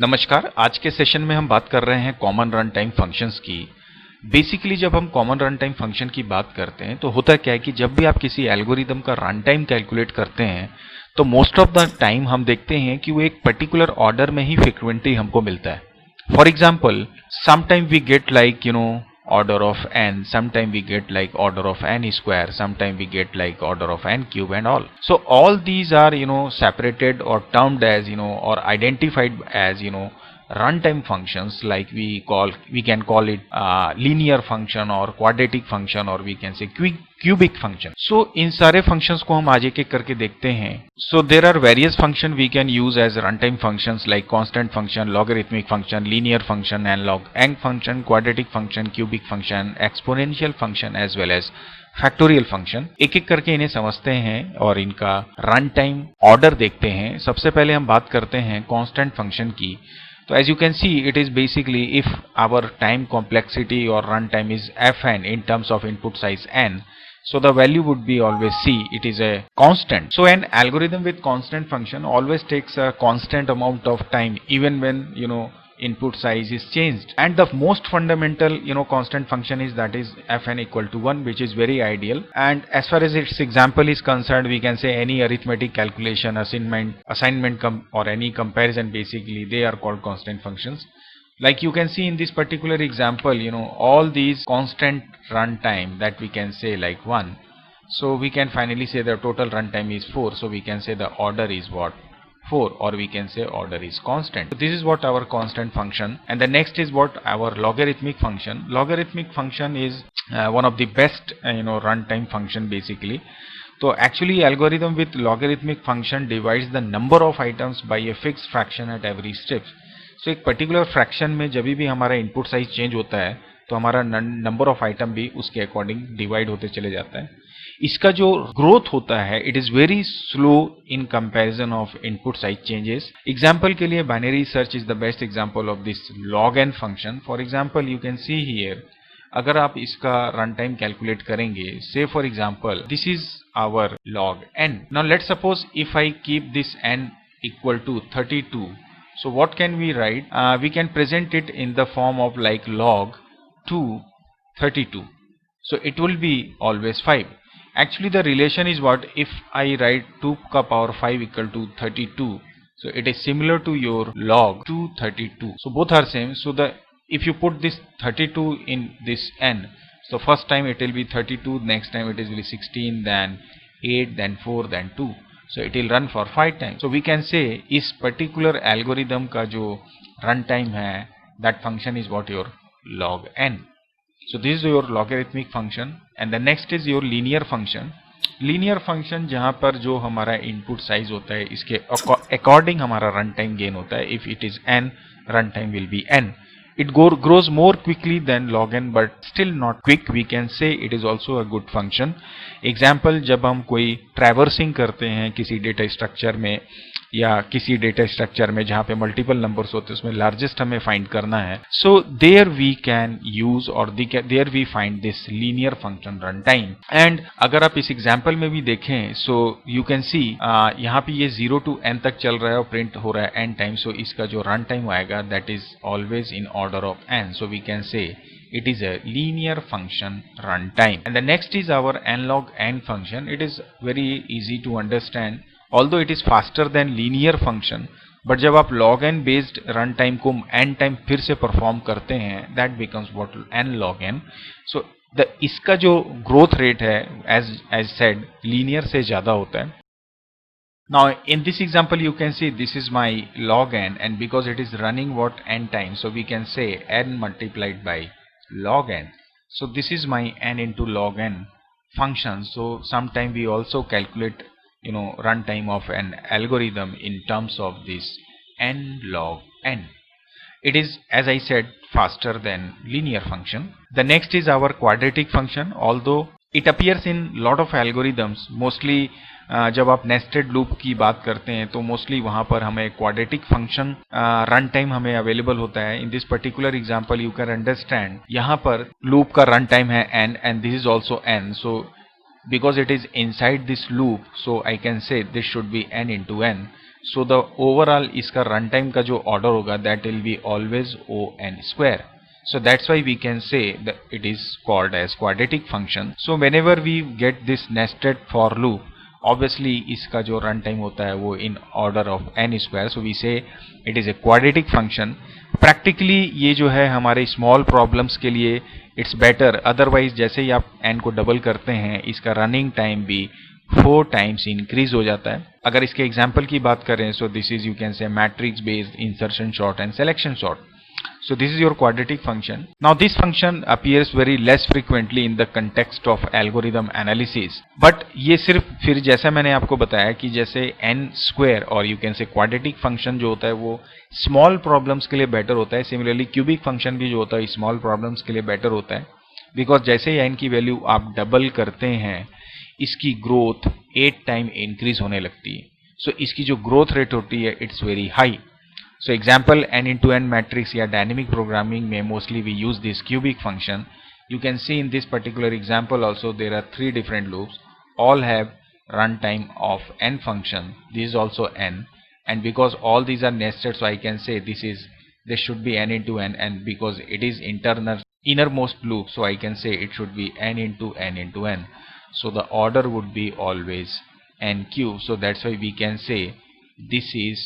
नमस्कार। आज के सेशन में हम बात कर रहे हैं कॉमन रन टाइम फंक्शंस की। बेसिकली जब हम कॉमन रन टाइम फंक्शन की बात करते हैं तो होता क्या है कि जब भी आप किसी एल्गोरिदम का रन टाइम कैलकुलेट करते हैं तो मोस्ट ऑफ द टाइम हम देखते हैं कि वो एक पर्टिकुलर ऑर्डर में ही फ्रीक्वेंटली हमको मिलता है। For example, sometime we get like order of n, sometime we get like order of n square, sometime we get like order of n cube and all. So all these are separated or termed as or identified as runtime functions, like we can call it linear function or quadratic function, or we can say cubic function. So इन सारे functions को हम आज एक एक करके देखते हैं. So there are various function we can use as runtime functions like constant function, logarithmic function, linear function, analog and function, quadratic function, cubic function, exponential function as well as factorial function. एक एक करके इन्हें समझते हैं और इनका run time order देखते हैं. सबसे पहले हम बात करते हैं कांस्टेंट फंक्शन की. So as you can see, it is basically if our time complexity or runtime is fn in terms of input size n, so the value would be always c. It is a constant. So an algorithm with constant function always takes a constant amount of time even when input size is changed. And the most fundamental constant function is that is fn equal to 1, which is very ideal. And as far as its example is concerned, we can say any arithmetic calculation, assignment or any comparison, basically they are called constant functions. Like you can see in this particular example, all these constant runtime that we can say like 1. So we can finally say the total runtime is 4. So we can say the order is what? 4, or we can say order is constant. So this is what our constant function. And the next is what our logarithmic function. Logarithmic function is one of the best runtime function basically. So actually algorithm with logarithmic function divides the number of items by a fixed fraction at every step. So एक particular fraction में जब भी हमारा input size change होता है तो हमारा number of item भी उसके अकॉर्डिंग डिवाइड होते चले जाता है. इसका जो ग्रोथ होता है it is very slow in comparison of input size changes. Example के लिए binary search is the best example of this log n function. For example you can see here, अगर आप इसका रन टाइम कैलकुलेट करेंगे, say for example this is our log n. Now let's suppose if I keep this n equal to 32. So what can we write? We can present it in the form of like log 2 32. So it will be always 5. Actually the relation is what? If I write 2 ka power 5 equal to 32, so it is similar to your log 2 32. So both are same. So if you put this 32 in this n, so first time it will be 32, next time it will be 16, then 8, then 4, then 2. So it will run for 5 times. So we can say इस particular algorithm का जो run time है, that function is what? Your log n. So this is your logarithmic function. And the next is your linear function. Linear function जहाँ पर जो हमारा input size होता है इसके according हमारा run time gain होता है. If it is n, run time will be n. It grows more quickly than log n, but still not quick. We can say it is also a good function. Example, जब हम कोई traversing करते हैं किसी data structure में या किसी data structure में जहाँ पे मल्टीपल नंबर्स होते हैं, उसमें लार्जेस्ट हमें फाइंड करना है. So there we can use और there we find this linear function run time. And अगर आप इस एग्जाम्पल में भी देखें, सो यू कैन सी यहाँ पे ये 0 to n तक चल रहा है और प्रिंट हो रहा है n टाइम. सो इसका जो रन टाइम आएगा that is always in order of n. So we can say it is a linear function runtime. And the next is our analog AND function. It is very easy to understand, although it is faster than linear function, but जब आप log n based runtime को n time फिर से perform करते हैं, that becomes what? n log n. So इसका जो growth rate है as said linear से ज़्यादा होता है. Now in this example you can see this is my log n, and because it is running what? N times, so we can say n multiplied by log n. So this is my n into log n function. So sometime we also calculate runtime of an algorithm in terms of this n log n. It is, as I said, faster than linear function. The next is our quadratic function. Although it appears in lot of algorithms, mostly जब आप nested loop की बात करते हैं तो mostly वहां पर हमें क्वाड्रेटिक फंक्शन रन टाइम हमें अवेलेबल होता है. In this particular example you can understand, यहाँ पर लूप का रन टाइम है n and this is also n. So because it is inside this loop, so I can say this should be n into n. सो the overall इसका run time का जो order होगा that will be always O N square. So that's why we can say that it is called as quadratic function. So whenever we get this nested for loop, obviously इसका जो run time होता है वो in order of n square. So we say it is a quadratic function. Practically ये जो है हमारे small problems के लिए it's better. Otherwise जैसे ही आप n को डबल करते हैं इसका running time भी 4 times increase हो जाता है. अगर इसके example की बात करें, so this is you can say matrix based insertion sort and selection sort. So this is your quadratic function. Now this function appears very less frequently in the context of algorithm analysis. But ये सिर्फ फिर जैसा मैंने आपको बताया कि जैसे n square और you can say quadratic function जो होता है वो small problems के लिए better होता है. Similarly cubic function भी जो होता है small problems के लिए better होता है. Because जैसे ही n की वैल्यू आप डबल करते हैं इसकी ग्रोथ 8 टाइम इंक्रीज होने लगती है. So इसकी जो ग्रोथ रेट होती है it's very high. So example n into n matrix या dynamic programming में mostly we use this cubic function. You can see in this particular example also there are 3 different loops. All have runtime of n function. This is also n, and because all these are nested, so I can say this should be n into n, and because it is innermost loop, so I can say it should be n into n into n. So the order would be always n cube. So that's why we can say this is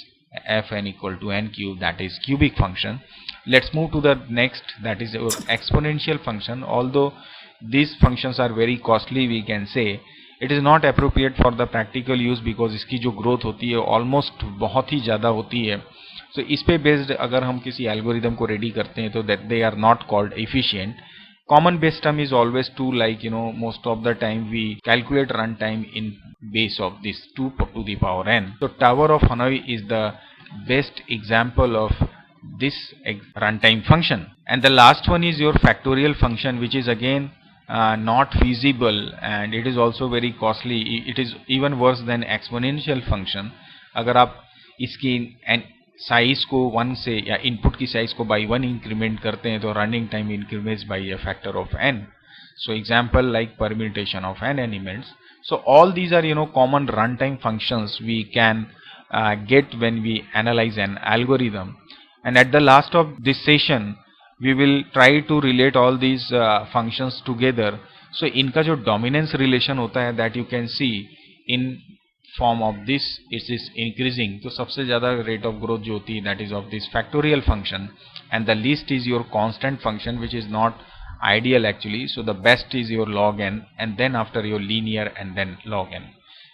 fn equal to n cube, that is cubic function. Let's move to the next, that is our exponential function. Although these functions are very costly, we can say it is not appropriate for the practical use because इसकी जो growth होती है almost बहुत ही ज़्यादा होती है. So इस पे based अगर हम किसी algorithm को ready करते हैं तो that they are not called efficient. Common base term is always 2, like most of the time we calculate runtime in base of this 2 to the power n. So Tower of Hanoi is the best example of this runtime function. And the last one is your factorial function, which is again not feasible, and it is also very costly. It is even worse than exponential function. अगर आप इसकी size को 1 से या input की size को by 1 increment करते हैं तो running time increments by a factor of n. So example like permutation of n elements. So all these are common runtime functions we can get when we analyze an algorithm. And at the last of this session we will try to relate all these functions together. So इनका जो dominance relation होता है that you can see in form of this, it is increasing. तो सबसे ज़्यादा rate of growth जो होती है that is of this factorial function, and the least is your constant function which is not ideal actually. So the best is your log n, and then after your linear and then log n,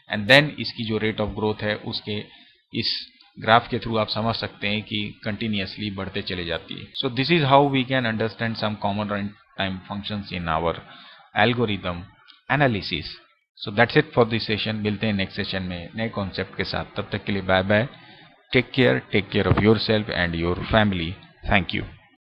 and then इसकी जो rate of growth है उसके इस graph के through आप समझ सकते हैं कि कंटिन्यूसली बढ़ते चले जाती है. So this is how we can understand some common runtime functions in our algorithm analysis. So that's it for this session. मिलते हैं नेक्स्ट सेशन में नए कॉन्सेप्ट के साथ. तब तक के लिए bye bye. Take care of your self and your family. Thank you.